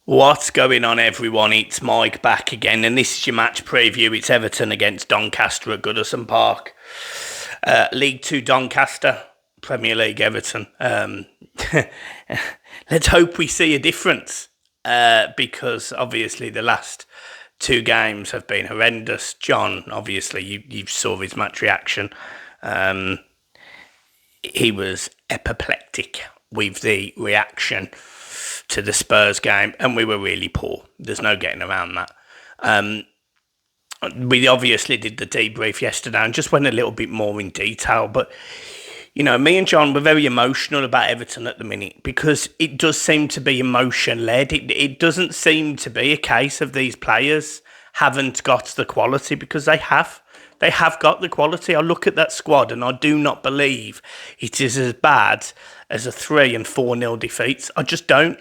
What's going on, everyone? It's Mike back again, and this is your match preview. It's Everton against Doncaster at Goodison Park. League 2 Doncaster, Premier League Everton. Let's hope we see a difference because obviously the last two games have been horrendous. John, obviously, you saw his match reaction. He was apoplectic with the reaction to the Spurs game, and we were really poor. There's no getting around that. We obviously did the debrief yesterday and just went a little bit more in detail. But, you know, me and John were very emotional about Everton at the minute because it does seem to be emotion-led. It doesn't seem to be a case of these players haven't got the quality, because they have. They have got the quality. I look at that squad and I do not believe it is as bad as a 3 and 4-0 defeats. I just don't.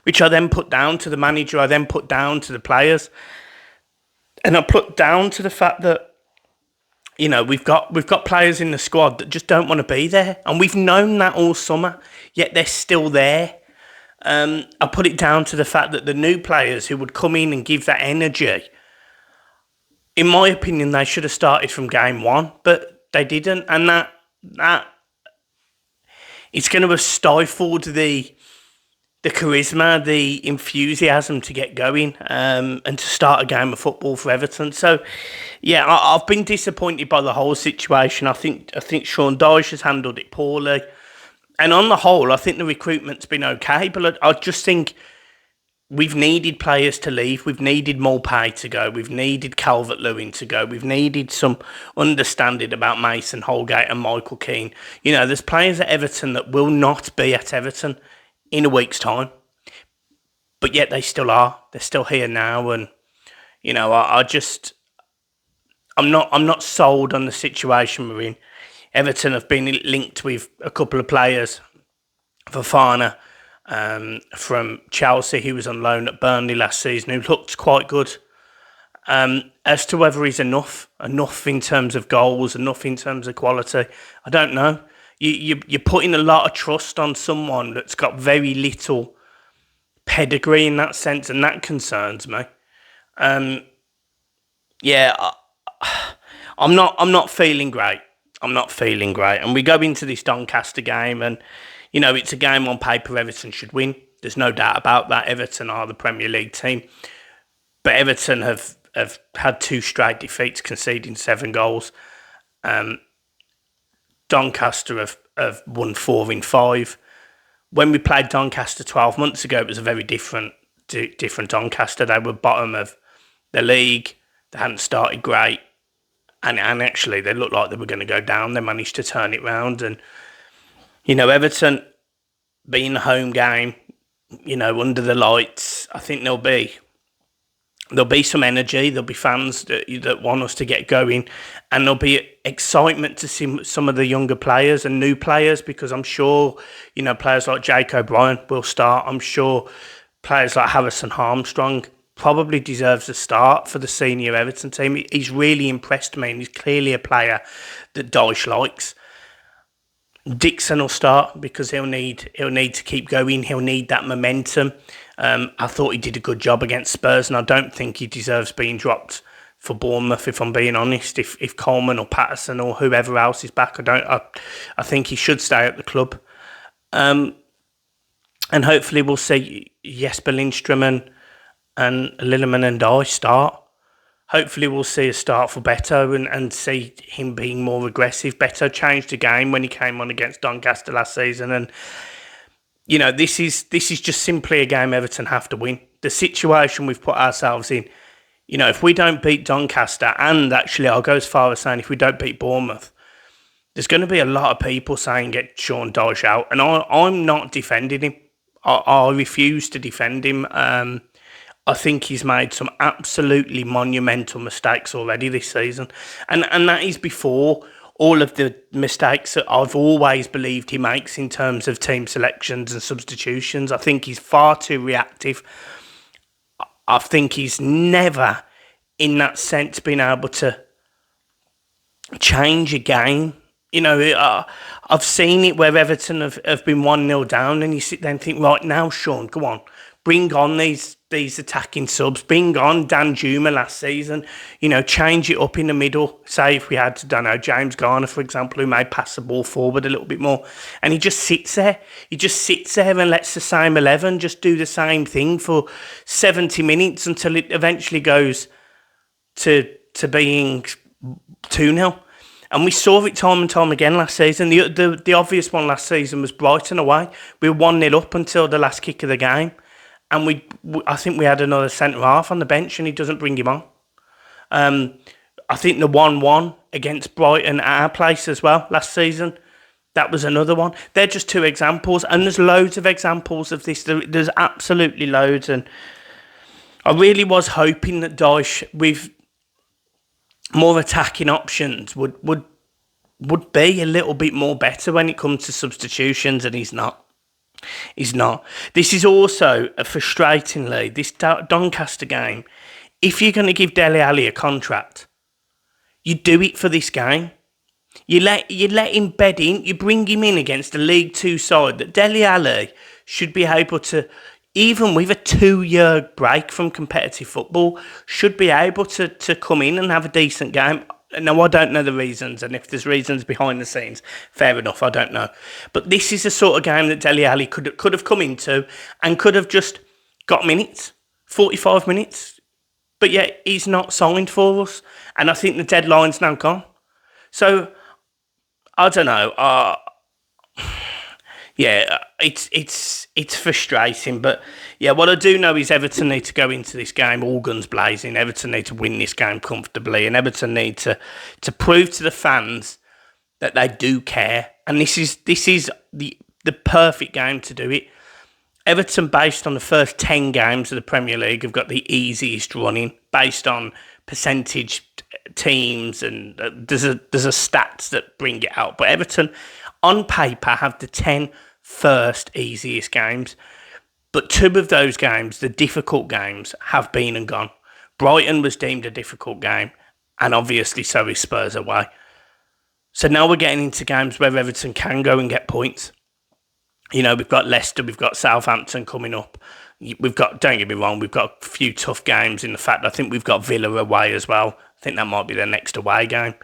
Which I then put down to the manager. I then put down to the players. And I put down to the fact that, you know, we've got players in the squad that just don't want to be there. And we've known that all summer, yet they're still there. I put it down to the fact that the new players who would come in and give that energy, in my opinion, they should have started from game one, but they didn't. And that it's going to have stifled the charisma, the enthusiasm to get going and to start a game of football for Everton. So, yeah, I've been disappointed by the whole situation. I think Sean Dyche has handled it poorly. And on the whole, I think the recruitment's been okay, but I just think we've needed players to leave. We've needed Mulpay to go. We've needed Calvert-Lewin to go. We've needed some understanding about Mason Holgate and Michael Keane. You know, there's players at Everton that will not be at Everton in a week's time, but yet they still are. They're still here now, and you know, I'm not sold on the situation we're in. Everton have been linked with a couple of players. Fofana from Chelsea, who was on loan at Burnley last season, who looked quite good. As to whether he's enough in terms of goals, enough in terms of quality, I don't know. You're putting a lot of trust on someone that's got very little pedigree in that sense, and that concerns me. Yeah, I'm not feeling great. I'm not feeling great. And we go into this Doncaster game, and you know, it's a game on paper Everton should win. There's no doubt about that. Everton are the Premier League team. But Everton have had 2 straight defeats, conceding 7 goals. Doncaster have won 4 in 5. When we played Doncaster 12 months ago, it was a very different Doncaster. They were bottom of the league. They hadn't started great. And actually, they looked like they were going to go down. They managed to turn it round. And, you know, Everton being the home game, you know, under the lights, I think there'll be some energy. There'll be fans that want us to get going, and there'll be excitement to see some of the younger players and new players, because I'm sure, you know, players like Jake O'Brien will start. I'm sure players like Harrison Armstrong probably deserves a start for the senior Everton team. He's really impressed me, and he's clearly a player that Dyche likes. Dixon will start because he'll need to keep going. He'll need that momentum. I thought he did a good job against Spurs, and I don't think he deserves being dropped for Bournemouth, if I'm being honest. If Coleman or Patterson or whoever else is back, I think he should stay at the club. And hopefully we'll see Jesper Lindstrom and Lilliman and Dyche start. Hopefully we'll see a start for Beto and see him being more aggressive. Beto changed the game when he came on against Doncaster last season, and you know, this is just simply a game Everton have to win. The situation we've put ourselves in, you know, if we don't beat Doncaster, and actually I'll go as far as saying if we don't beat Bournemouth, there's going to be a lot of people saying get Sean Dyche out, and I'm not defending him. I refuse to defend him. I think he's made some absolutely monumental mistakes already this season. And that is before all of the mistakes that I've always believed he makes in terms of team selections and substitutions. I think he's far too reactive. I think he's never, in that sense, been able to change a game. You know, I've seen it where Everton have been 1-0 down, and you sit there and think, right, now, Sean, go on. bring on these attacking subs, bring on Dan Juma last season, change it up in the middle. Say if we had, James Garner, for example, who may pass the ball forward a little bit more, and he just sits there. He just sits there and lets the same 11 just do the same thing for 70 minutes until it eventually goes to being 2-0. And we saw it time and time again last season. The obvious one last season was Brighton away. We were 1-0 up until the last kick of the game. And I think we had another centre-half on the bench and he doesn't bring him on. I think the 1-1 against Brighton at our place as well last season, that was another one. They're just two examples. And there's loads of examples of this. There's absolutely loads. And I really was hoping that Dyche, with more attacking options, would be a little bit more better when it comes to substitutions, and he's not. He's not. This is also frustratingly, this Doncaster game, if you're going to give Dele Alli a contract, you do it for this game. You let him bed in, you bring him in against a League Two side that Dele Alli should be able to, even with a 2-year break from competitive football, should be able to come in and have a decent game. Now, I don't know the reasons, and if there's reasons behind the scenes, fair enough, I don't know. But this is the sort of game that Dele Alli could have come into and could have just got minutes, 45 minutes. But yet, he's not signed for us, and I think the deadline's now gone. So, I don't know. Yeah, it's frustrating, but yeah, what I do know is Everton need to go into this game all guns blazing. Everton need to win this game comfortably, and Everton need to prove to the fans that they do care. And this is the perfect game to do it. Everton, based on the first 10 games of the Premier League, have got the easiest running based on percentage teams, and there's a stats that bring it out. But Everton, on paper, have the 10 first easiest games, but 2 of those games, the difficult games, have been and gone. Brighton was deemed a difficult game, and obviously so is Spurs away. So now we're getting into games where Everton can go and get points. We've got Leicester, we've got Southampton coming up. Don't get me wrong, we've got a few tough games. In the fact, I think we've got Villa away as well. I think that might be their next away game.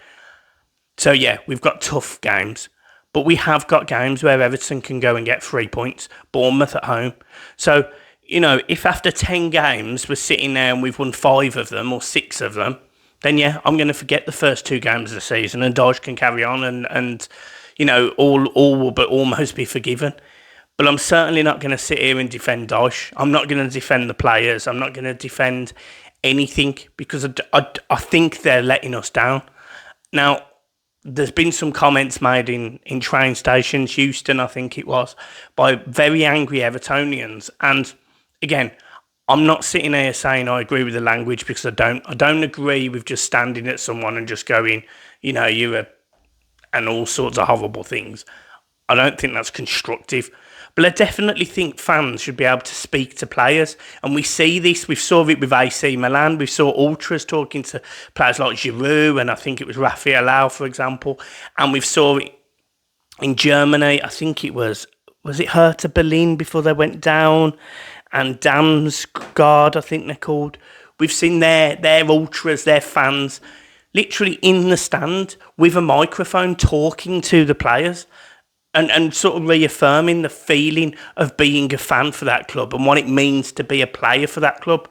So yeah, we've got tough games. But we have got games where Everton can go and get 3 points. Bournemouth at home. So, if after 10 games we're sitting there and we've won 5 of them or 6 of them, then yeah, I'm going to forget the first 2 games of the season and Dyche can carry on and all will but almost be forgiven. But I'm certainly not going to sit here and defend Dyche. I'm not going to defend the players. I'm not going to defend anything because I think they're letting us down. Now, there's been some comments made in train stations, Houston, I think it was, by very angry Evertonians. And again, I'm not sitting here saying I agree with the language because I don't agree with just standing at someone and just going, you're and all sorts of horrible things. I don't think that's constructive. But I definitely think fans should be able to speak to players. And we see this. We saw it with AC Milan. We saw Ultras talking to players like Giroud, and I think it was Rafael Leao, for example. And we saw it in Germany. I think it was it Hertha Berlin before they went down? And Damsgaard, I think they're called. We've seen their Ultras, their fans, literally in the stand with a microphone talking to the players. And sort of reaffirming the feeling of being a fan for that club and what it means to be a player for that club.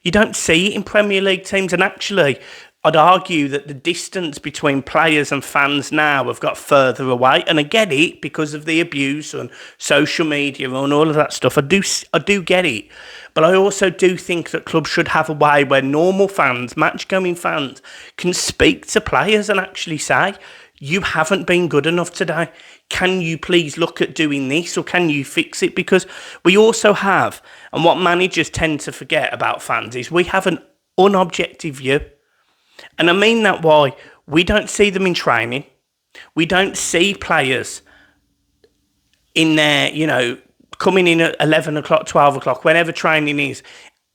You don't see it in Premier League teams. And actually, I'd argue that the distance between players and fans now have got further away. And I get it because of the abuse and social media and all of that stuff. I do get it. But I also do think that clubs should have a way where normal fans, match-going fans, can speak to players and actually say, you haven't been good enough today. Can you please look at doing this, or can you fix it? Because we also have, and what managers tend to forget about fans is we have an unobjective view. And I mean that why we don't see them in training. We don't see players in there, coming in at 11 o'clock, 12 o'clock, whenever training is,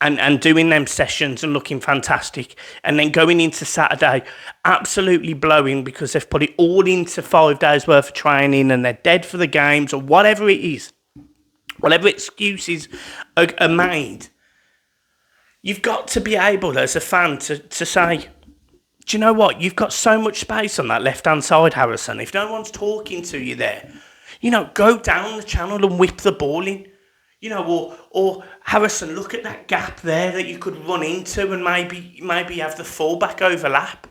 and doing them sessions and looking fantastic, and then going into Saturday absolutely blowing because they've put it all into 5 days worth of training and they're dead for the games or whatever it is. whatever excuses are made, you've got to be able, as a fan, to say, do you know what? You've got so much space on that left-hand side, Harrison. If no one's talking to you there, go down the channel and whip the ball in. Or Harrison, look at that gap there that you could run into and maybe have the fullback overlap.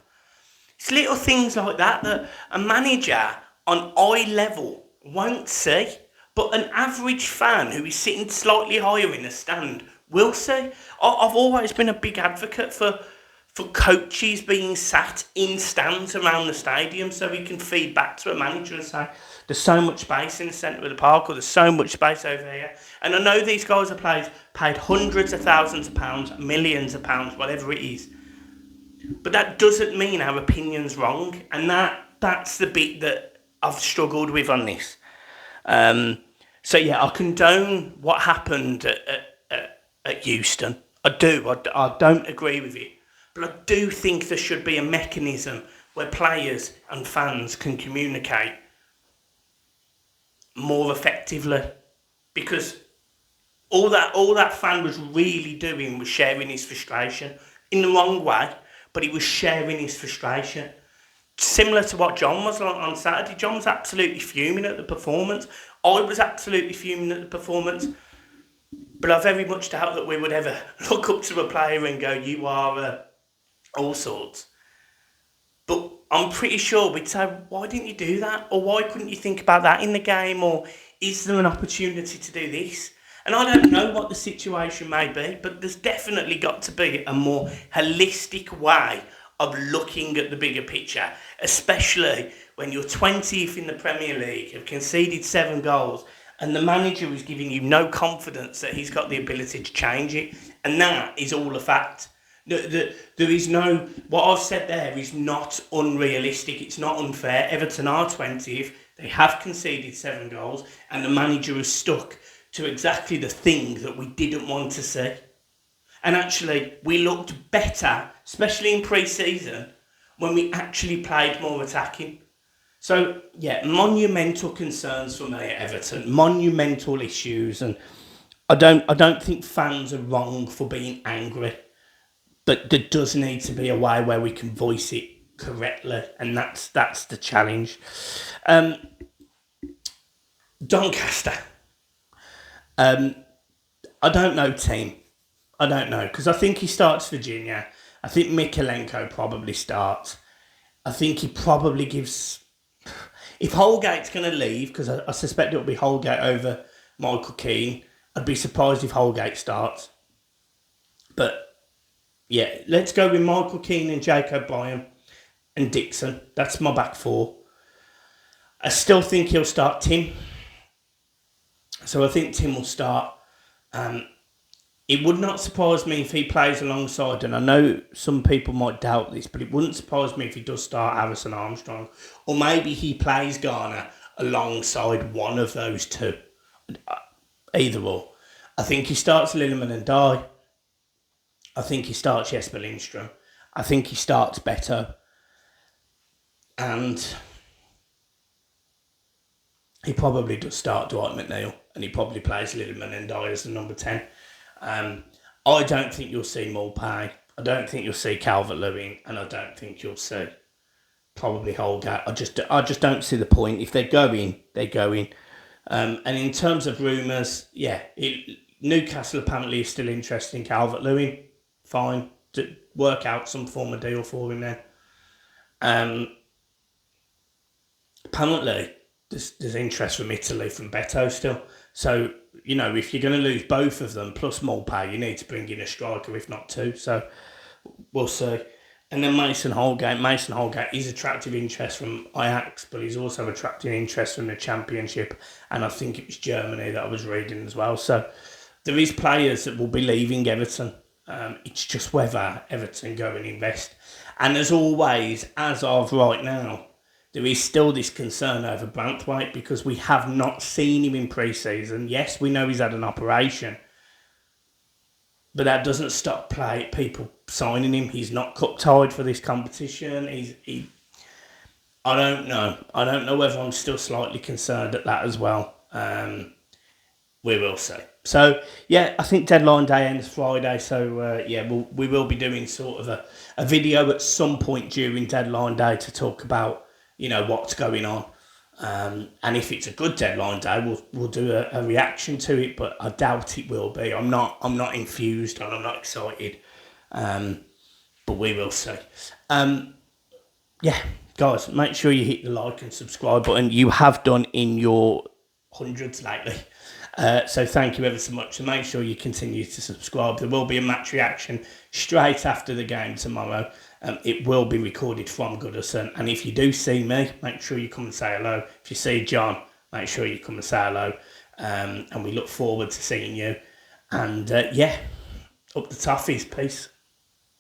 It's little things like that a manager on eye level won't see, but an average fan who is sitting slightly higher in the stand will see. I've always been a big advocate for coaches being sat in stands around the stadium so we can feed back to a manager and say, there's so much space in the centre of the park, or there's so much space over here. And I know these guys are paid hundreds of thousands of pounds, millions of pounds, whatever it is. But that doesn't mean our opinion's wrong. And that's the bit that I've struggled with on this. So yeah, I condone what happened at Euston. I do. I don't agree with it. But I do think there should be a mechanism where players and fans can communicate more effectively, because all that fan was really doing was sharing his frustration in the wrong way, but he was sharing his frustration. Similar to what John was on Saturday. John was absolutely fuming at the performance. I was absolutely fuming at the performance. But I very much doubt that we would ever look up to a player and go, you are all sorts. But I'm pretty sure we'd say, why didn't you do that? Or why couldn't you think about that in the game? Or is there an opportunity to do this? And I don't know what the situation may be, but there's definitely got to be a more holistic way of looking at the bigger picture, especially when you're 20th in the Premier League, have conceded 7 goals, and the manager is giving you no confidence that he's got the ability to change it. And that is all a fact. There is no, what I've said there is not unrealistic. It's not unfair. Everton are 20th. They have conceded 7 goals, and the manager has stuck to exactly the thing that we didn't want to see. And actually, we looked better, especially in pre-season, when we actually played more attacking. So, yeah, monumental concerns for me at Everton. Monumental issues. And I don't think fans are wrong for being angry. But there does need to be a way where we can voice it correctly. And that's the challenge. Doncaster. I don't know, team. I don't know, because I think he starts Virginia. I think Mikalenko probably starts. I think he probably gives... If Holgate's going to leave, because I suspect it'll be Holgate over Michael Keane, I'd be surprised if Holgate starts. But, yeah, let's go with Michael Keane and Jacob Bryan and Dixon. That's my back four. I still think he'll start Tim. So I think Tim will start. It would not surprise me if he plays alongside, and I know some people might doubt this, but it wouldn't surprise me if he does start Harrison Armstrong, or maybe he plays Garner alongside one of those two. Either or. I think he starts Lilliman and Dyche. I think he starts Jesper Lindstrom. I think he starts Beto. And he probably does start Dwight McNeil, and he probably plays Lilliman and Dyche as the number 10. I don't think you'll see Mulpay. I don't think you'll see Calvert-Lewin, and I don't think you'll see probably Holgate. I just don't see the point. If they're going, they're going. And in terms of rumours, yeah, Newcastle apparently is still interested in Calvert-Lewin. Fine, to work out some form of deal for him then. Apparently, there's interest from Italy, from Beto still. So, if you're going to lose both of them, plus Mulpay, you need to bring in a striker, if not two. So, we'll see. And then Mason Holgate. Mason Holgate is attractive interest from Ajax, but he's also attracting interest from the Championship. And I think it was Germany that I was reading as well. So, there is players that will be leaving Everton. It's just whether Everton go and invest. And as always, as of right now, there is still this concern over Branthwaite because we have not seen him in pre-season. Yes, we know he's had an operation, but that doesn't stop people signing him. He's not cup-tied for this competition. I don't know. I don't know whether I'm still slightly concerned at that as well. We will see. So yeah, I think deadline day ends Friday. So yeah, we will be doing sort of a video at some point during deadline day to talk about what's going on. And if it's a good deadline day, we'll do a reaction to it. But I doubt it will be. I'm not infused and I'm not excited. But we will see. Yeah, guys, make sure you hit the like and subscribe button. You have done in your hundreds lately. So thank you ever so much. And make sure you continue to subscribe. There will be a match reaction straight after the game tomorrow. It will be recorded from Goodison. And if you do see me, make sure you come and say hello. If you see John, make sure you come and say hello. And we look forward to seeing you. And yeah, up the toffees. Peace.